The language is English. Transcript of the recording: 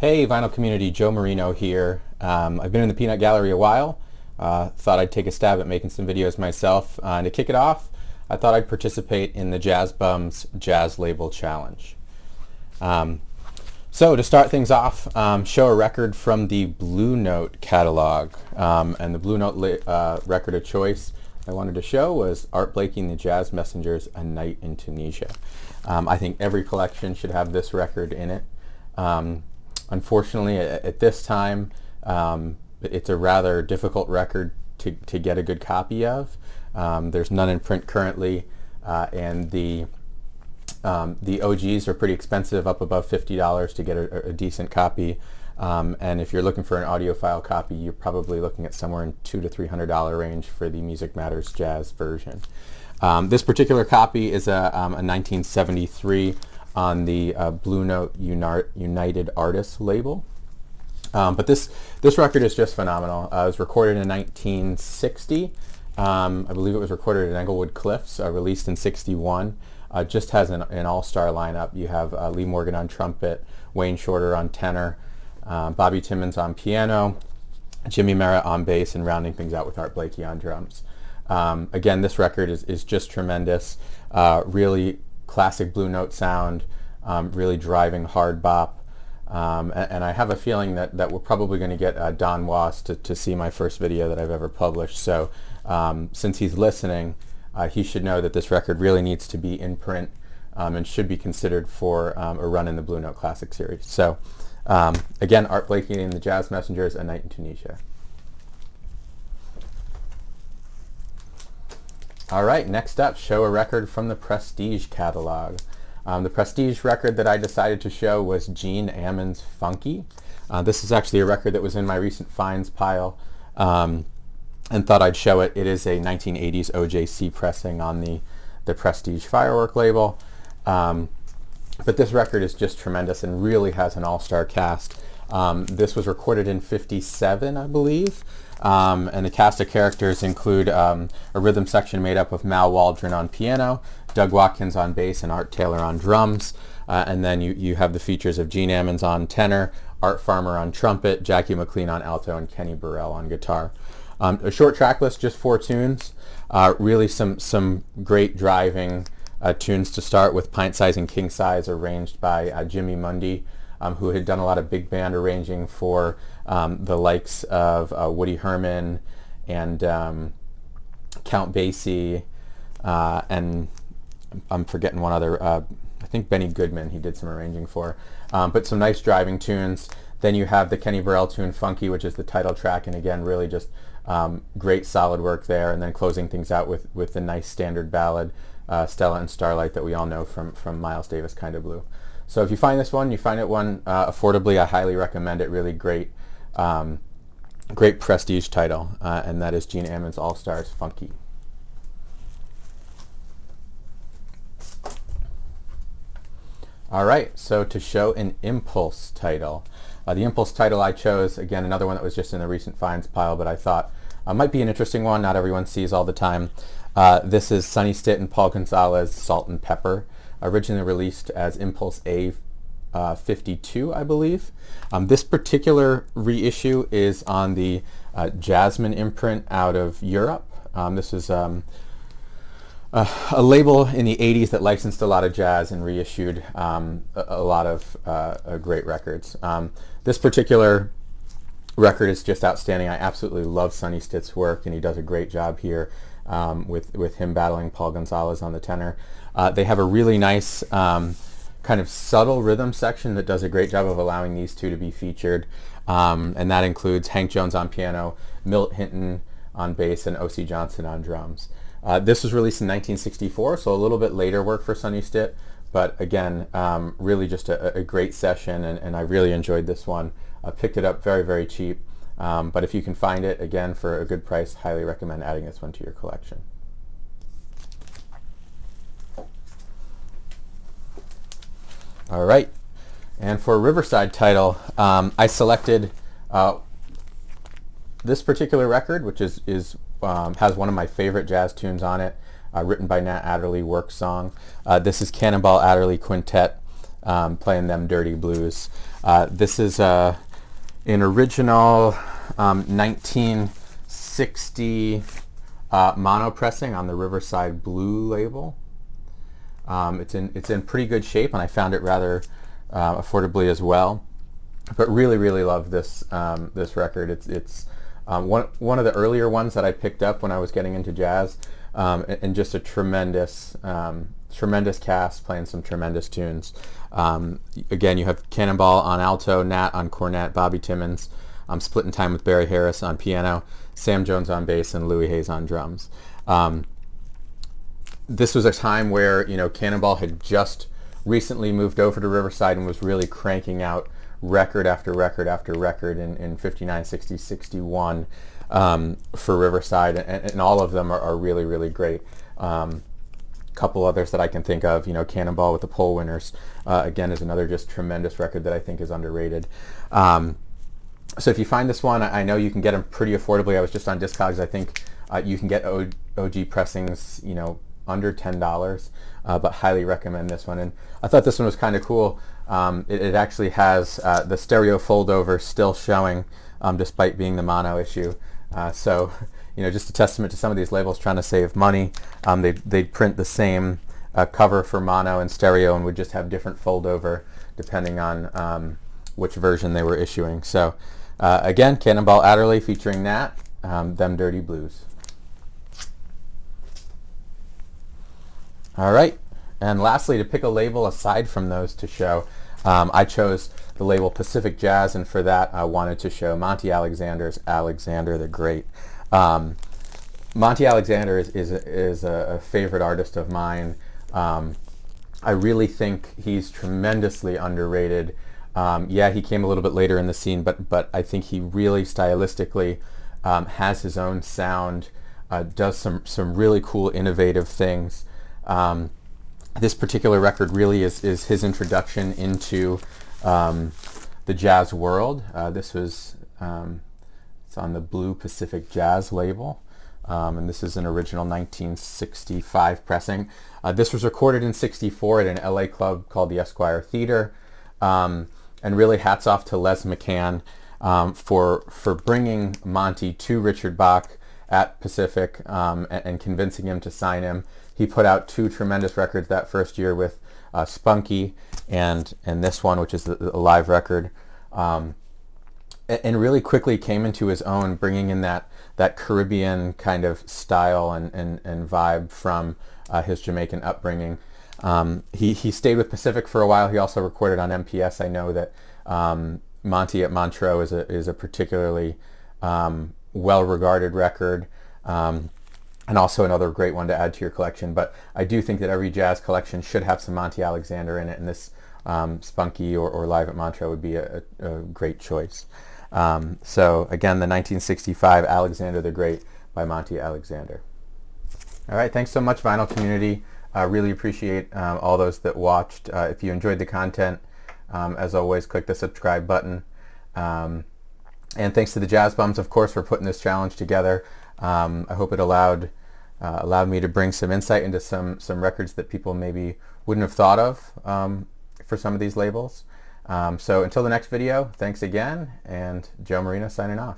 Hey, vinyl community, Joe Marino here. I've been in the Peanut Gallery a while. Thought I'd take a stab at making some videos myself. And to kick it off, I thought I'd participate in the Jazzbums Jazz Label Challenge. So to start things off, show a record from the Blue Note catalog. And the Blue Note record of choice I wanted to show was Art Blakey and the Jazz Messengers, A Night in Tunisia. I think every collection should have this record in it. Unfortunately, at this time, it's a rather difficult record to get a good copy of. There's none in print currently, and the OGs are pretty expensive, up above $50 to get a decent copy. And if you're looking for an audiophile copy, you're probably looking at somewhere in $200 to $300 range for the Music Matters Jazz version. This particular copy is a 1973 on the Blue Note United Artists label. But this record is just phenomenal. It was recorded in 1960. I believe it was recorded at Englewood Cliffs, released in 61. Just has an all-star lineup. You have Lee Morgan on trumpet, Wayne Shorter on tenor, Bobby Timmons on piano, Jimmy Merritt on bass, and rounding things out with Art Blakey on drums. Again, this record is just tremendous. Really classic Blue Note sound, really driving hard bop. And I have a feeling that we're probably going to get Don Was to see my first video that I've ever published. So since he's listening, he should know that this record really needs to be in print and should be considered for a run in the Blue Note Classic series. So again, Art Blakey and the Jazz Messengers, A Night in Tunisia. All right, next up, show a record from the Prestige catalog. The Prestige record that I decided to show was Gene Ammons' Funky. This is actually a record that was in my recent finds pile, and thought I'd show it. It is a 1980s OJC pressing on the Prestige Firework label. But this record is just tremendous and really has an all-star cast. This was recorded in '57, I believe. And the cast of characters include a rhythm section made up of Mal Waldron on piano, Doug Watkins on bass, and Art Taylor on drums. And then you have the features of Gene Ammons on tenor, Art Farmer on trumpet, Jackie McLean on alto, and Kenny Burrell on guitar. A short track list, just 4 tunes. Really some great driving tunes to start with, Pint Size and King Size, arranged by Jimmy Mundy, who had done a lot of big band arranging for the likes of Woody Herman and Count Basie, and I'm forgetting one other, I think Benny Goodman he did some arranging for, but some nice driving tunes. Then you have the Kenny Burrell tune Funky, which is the title track, and again really just great solid work there, and then closing things out with the nice standard ballad, Stella and Starlight, that we all know from Miles Davis' Kinda Blue. So if you find this one, affordably, I highly recommend it. Really great Prestige title, and that is Gene Ammons' All-Stars Funky. All right, so to show an Impulse title. The Impulse title I chose, again, another one that was just in the recent finds pile, but I thought might be an interesting one. Not everyone sees all the time. This is Sonny Stitt and Paul Gonzalez, Salt and Pepper, originally released as Impulse A 52, I believe. This particular reissue is on the Jasmine imprint out of Europe. This is a label in the 80s that licensed a lot of jazz and reissued a lot of great records. This particular record is just outstanding. I absolutely love Sonny Stitt's work, and he does a great job here with him battling Paul Gonzalez on the tenor. They have a really nice kind of subtle rhythm section that does a great job of allowing these two to be featured, and that includes Hank Jones on piano, Milt Hinton on bass, and O.C. Johnson on drums. This was released in 1964, so a little bit later work for Sonny Stitt, but again, really just a great session, and I really enjoyed this one. I picked it up very, very cheap, but if you can find it, again, for a good price, highly recommend adding this one to your collection. All right, and for a Riverside title, I selected this particular record, which has one of my favorite jazz tunes on it, written by Nat Adderley, Work Song. This is Cannonball Adderley Quintet, playing them dirty blues. This is an original 1960 mono pressing on the Riverside Blue label. It's in pretty good shape, and I found it rather affordably as well. But really love this this record. It's one of the earlier ones that I picked up when I was getting into jazz, and just a tremendous cast playing some tremendous tunes. Again, you have Cannonball on alto, Nat on cornet, Bobby Timmons splitting time with Barry Harris on piano, Sam Jones on bass, and Louis Hayes on drums. This was a time where Cannonball had just recently moved over to Riverside and was really cranking out record after record after record in 59, 60, 61 for Riverside, and all of them are really great. Couple others that I can think of, Cannonball with the Poll Winners, again, is another just tremendous record that I think is underrated. So if you find this one, I know you can get them pretty affordably. I was just on Discogs. I think you can get OG pressings, under $10, but highly recommend this one. And I thought this one was kind of cool. It actually has the stereo fold over still showing, despite being the mono issue. So just a testament to some of these labels trying to save money. They'd print the same cover for mono and stereo and would just have different fold over depending on which version they were issuing. So again, Cannonball Adderley featuring Nat, Them Dirty Blues. All right, and lastly, to pick a label aside from those to show, I chose the label Pacific Jazz, and for that I wanted to show Monty Alexander's Alexander the Great. Monty Alexander is a favorite artist of mine. I really think he's tremendously underrated. Yeah, he came a little bit later in the scene, but I think he really stylistically has his own sound, does some really cool, innovative things. This particular record really is his introduction into the jazz world. This was it's on the Blue Pacific Jazz label, and this is an original 1965 pressing. This was recorded in '64 at an LA club called the Esquire Theater, and really hats off to Les McCann for bringing Monty to Richard Bach at Pacific and convincing him to sign him. He put out two tremendous records that first year with Spunky and this one, which is a live record, and really quickly came into his own, bringing in that Caribbean kind of style and vibe from his Jamaican upbringing. He stayed with Pacific for a while. He also recorded on MPS. I know that Monty at Montreux is a particularly well-regarded record. And also another great one to add to your collection. But I do think that every jazz collection should have some Monty Alexander in it, and this Spunky or Live at Montreux would be a great choice. So again, the 1965 Alexander the Great by Monty Alexander. All right, thanks so much, Vinyl Community. Really appreciate all those that watched. If you enjoyed the content, as always, click the subscribe button. And thanks to the Jazzbums, of course, for putting this challenge together. I hope it allowed me to bring some insight into some records that people maybe wouldn't have thought of for some of these labels. So until the next video, thanks again, and Joe Marino signing off.